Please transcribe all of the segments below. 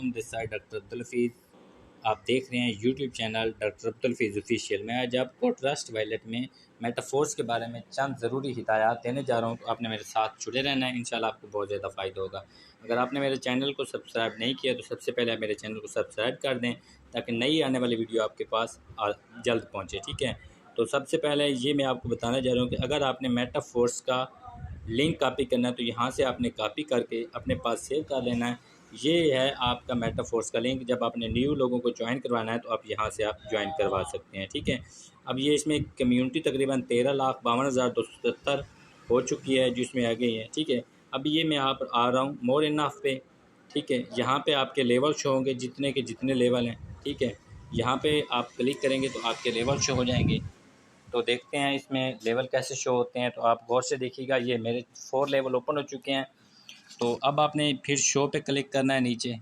वालेकुम, this side doctor Abdul Hafeez. आप देख रहे हैं YouTube channel doctor Abdul Hafeez official. मैं आज आपको ट्रस्ट वैलेट में मेटाफोर्स के बारे में चंद ज़रूरी हिदायत देने जा रहा हूं, तो आपने मेरे साथ जुड़े रहना है। इंशाल्लाह आपको बहुत ज़्यादा फ़ायदा होगा। अगर आपने मेरे चैनल को सब्सक्राइब नहीं किया तो सबसे पहले आप मेरे चैनल को सब्सक्राइब कर दें, ताकि नई आने वाली वीडियो आपके पास जल्द पहुँचे। ठीक है, तो सबसे पहले ये मैं आपको बताना चाह रहा हूँ कि अगर आपने मेटाफोर्स का लिंक कॉपी करना है तो यहाँ से आपने कॉपी करके अपने पास सेव कर लेना है। ये है आपका मेटाफोर्स का लिंक। जब आपने न्यू लोगों को ज्वाइन करवाना है तो आप यहाँ से आप ज्वाइन करवा सकते हैं। ठीक है, अब ये इसमें कम्युनिटी तकरीबन 13,52,277 हो चुकी है, जिसमें आ गई है। ठीक है, अब ये मैं आप आ रहा हूँ मोर इनफ पे। ठीक है, यहाँ पे आपके लेवल शो होंगे, जितने के जितने लेवल हैं। ठीक है, यहाँ पे आप क्लिक करेंगे तो आपके लेवल शो हो जाएंगे। तो देखते हैं इसमें लेवल कैसे शो होते हैं। तो आप गौर से देखिएगा, ये मेरे 4 लेवल ओपन हो चुके हैं। तो अब आपने फिर शो पे क्लिक करना है नीचे।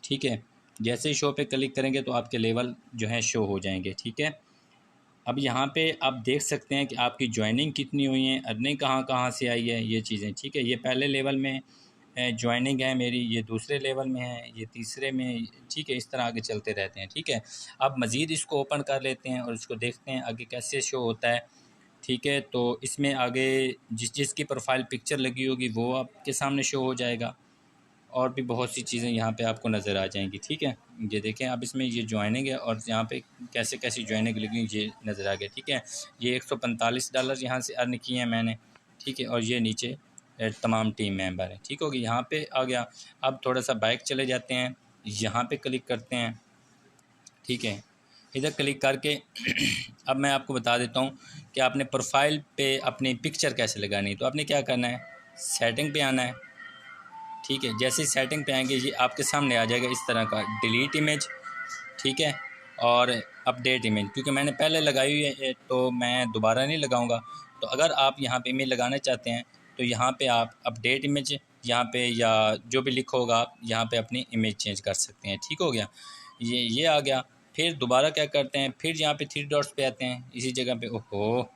ठीक है, जैसे ही शो पे क्लिक करेंगे तो आपके लेवल जो है शो हो जाएंगे। ठीक है, अब यहाँ पे आप देख सकते हैं कि आपकी ज्वाइनिंग कितनी हुई है, अर्निंग कहाँ कहाँ से आई है, ये चीज़ें। ठीक है, ये पहले लेवल में ज्वाइनिंग है मेरी, ये दूसरे लेवल में है, ये तीसरे में। ठीक है, इस तरह आगे चलते रहते हैं। ठीक है, अब मज़ीद इसको ओपन कर लेते हैं और इसको देखते हैं आगे कैसे शो होता है। ठीक है, तो इसमें आगे जिसकी प्रोफाइल पिक्चर लगी होगी वो आपके सामने शो हो जाएगा, और भी बहुत सी चीज़ें यहाँ पे आपको नज़र आ जाएंगी। ठीक है, ये देखें, अब इसमें ये ज्वाइनिंग है और यहाँ पे कैसे कैसी ज्वाइनिंग लगी ये नज़र आ गया। ठीक है, ये $145 यहाँ से अर्न किए हैं मैंने। ठीक है, और ये नीचे तमाम टीम मेंबर हैं। ठीक होगी, यहाँ पे आ गया। अब थोड़ा सा बैक चले जाते हैं, यहाँ पे क्लिक करते हैं। ठीक है, इधर क्लिक करके अब मैं आपको बता देता हूँ कि आपने प्रोफाइल पे अपनी पिक्चर कैसे लगानी है। तो आपने क्या करना है, सेटिंग पे आना है। ठीक है, जैसे सेटिंग पे आएंगे ये आपके सामने आ जाएगा इस तरह का, डिलीट इमेज। ठीक है, और अपडेट इमेज, क्योंकि मैंने पहले लगाई हुई है तो मैं दोबारा नहीं लगाऊंगा। तो अगर आप यहाँ पे इमेज लगाना चाहते हैं तो यहाँ पे आप अपडेट इमेज यहाँ पे, या जो भी लिखा होगा आप यहाँ पे अपनी इमेज चेंज कर सकते हैं। ठीक हो गया, ये आ गया। फिर दोबारा क्या करते हैं, फिर यहाँ पे 3 डॉट्स पे आते हैं इसी जगह पे। ओहो,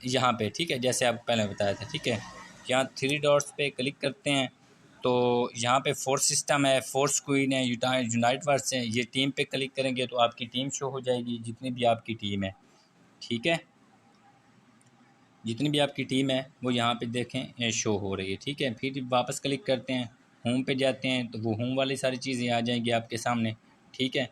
यहाँ पे। ठीक है, जैसे आपको पहले बताया था। ठीक है, यहाँ 3 डॉट्स पे क्लिक करते हैं तो यहाँ पे फोर्स सिस्टम है, फोर्स क्वीन है, यूनाइट वर्स है। ये टीम पे क्लिक करेंगे तो आपकी टीम शो हो जाएगी, जितनी भी आपकी टीम है। ठीक है, जितनी भी आपकी टीम है वो यहाँ पे देखें शो हो रही है। ठीक है, फिर वापस क्लिक करते हैं, होम पे जाते हैं तो वो होम वाली सारी चीज़ें आ जाएंगी आपके सामने। ठीक है,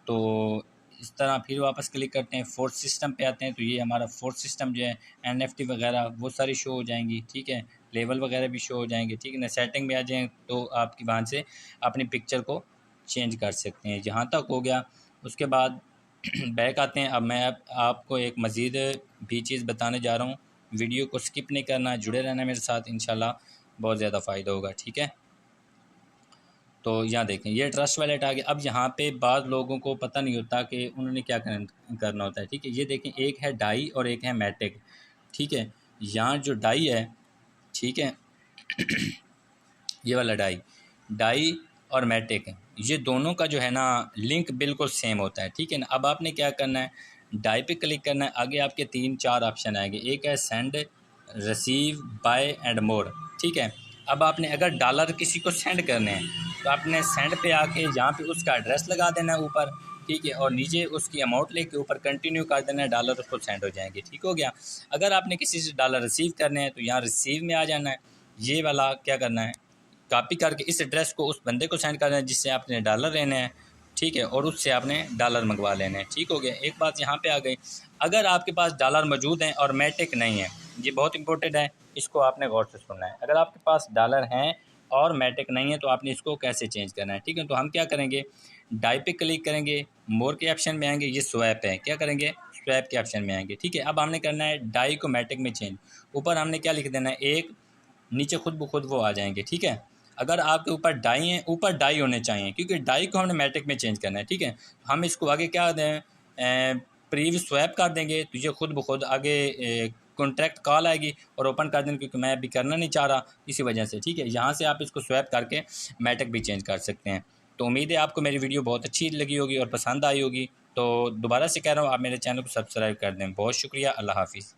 तो इस तरह फिर वापस क्लिक करते हैं, फोर्स सिस्टम पे आते हैं तो ये हमारा फोर्स सिस्टम जो है, NFT वगैरह वो सारी शो हो जाएंगी। ठीक है, लेवल वगैरह भी शो हो जाएंगे। ठीक है ना, सेटिंग में आ जाएँ तो आपकी वहाँ से अपनी पिक्चर को चेंज कर सकते हैं। यहाँ तक हो गया। उसके बाद बैक आते हैं। अब मैं आपको एक मज़ीद भी चीज़ बताने जा रहा हूँ। वीडियो को स्किप नहीं करना, जुड़े रहना मेरे साथ, इंशाल्लाह बहुत ज़्यादा फ़ायदा होगा। ठीक है, तो यहाँ देखें ये ट्रस्ट वैलेट आ गया। अब यहाँ पे बाद लोगों को पता नहीं होता कि उन्होंने क्या करना होता है। ठीक है, ये देखें, एक है डाई और एक है मैटिक। ठीक है, यहाँ जो डाई है, ठीक है, ये वाला डाई और मैटिक, ये दोनों का जो है ना लिंक बिल्कुल सेम होता है। ठीक है ना, अब आपने क्या करना है, डाई पे क्लिक करना है। आगे आपके 3-4 ऑप्शन आएंगे, एक है send, receive, buy and more. ठीक है, अब आपने अगर डॉलर किसी को सेंड करने हैं तो आपने सेंड पे आके यहाँ पे उसका एड्रेस लगा देना है ऊपर। ठीक है, और नीचे उसकी अमाउंट लेके ऊपर कंटिन्यू कर देना है, डॉलर उसको सेंड हो जाएंगे। ठीक हो गया। अगर आपने किसी से डॉलर रिसीव करने हैं तो यहाँ रिसीव में आ जाना है। ये वाला क्या करना है, कॉपी करके इस एड्रेस को उस बंदे को सेंड करना है जिससे आपने डॉलर लेने हैं। ठीक है, और उससे आपने डॉलर मंगवा लेने हैं। ठीक हो गया। एक बात यहाँ पे आ गई, अगर आपके पास डॉलर मौजूद हैं और मैटिक नहीं है, ये बहुत इंपॉर्टेंट है, इसको आपने गौर से सुनना है। अगर आपके पास डॉलर हैं और मैटिक नहीं है तो आपने इसको कैसे चेंज करना है। ठीक है, तो हम क्या करेंगे, डाई पे क्लिक करेंगे, मोर के ऑप्शन में आएंगे, ये स्वैप है, क्या करेंगे, स्वैप के ऑप्शन में आएंगे। ठीक है, अब हमने करना है डाई को मैटिक में चेंज। ऊपर हमने क्या लिख देना है, एक, नीचे खुद ब खुद वो आ जाएंगे। ठीक है, अगर आपके ऊपर डाई हैं, ऊपर डाई होने चाहिए, क्योंकि डाई को हमने मैटिक में चेंज करना है। ठीक है, हम इसको आगे क्या दें, प्रीव्यू स्वैप कर देंगे तो ये खुद ब खुद आगे कॉन्ट्रैक्ट कॉल आएगी और ओपन कर देंगे, क्योंकि मैं अभी करना नहीं चाह रहा इसी वजह से। ठीक है, यहाँ से आप इसको स्वैप करके मैटिक भी चेंज कर सकते हैं। तो उम्मीद है आपको मेरी वीडियो बहुत अच्छी लगी होगी और पसंद आई होगी। तो दोबारा से कह रहा हूँ, आप मेरे चैनल को सब्सक्राइब कर दें। बहुत शुक्रिया, अल्लाह हाफिज़।